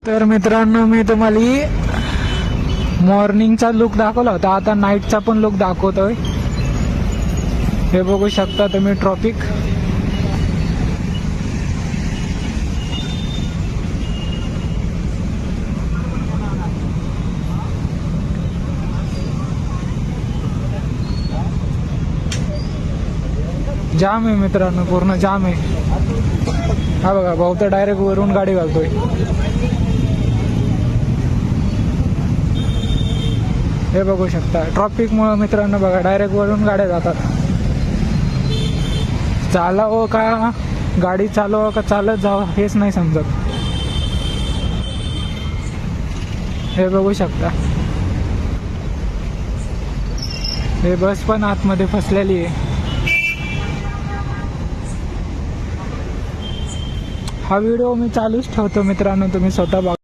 तर मित्रांनो, मी तुम्हाला मॉर्निंगचा लुक दाखवला होता, आता नाईटचा पण लुक दाखवतोय. हे बघू शकता तुम्ही ट्रॉफिक. जाम आहे मित्रांनो, पूर्ण जाम आहे. हा बघा, भाऊ तर डायरेक्ट वरून गाडी घालतोय. हे बघू शकता ट्रॉफिक मुळे मित्रांनो, बघा डायरेक्ट वरून गाड्या जातात. चालावं का गाडी चालवावं का चालत जावं हेच नाही समजत. हे बघू शकता, हे बस पण आतमध्ये फसलेली आहे. हा व्हिडिओ मी चालूच ठेवतो मित्रांनो, तुम्ही स्वतः बघा.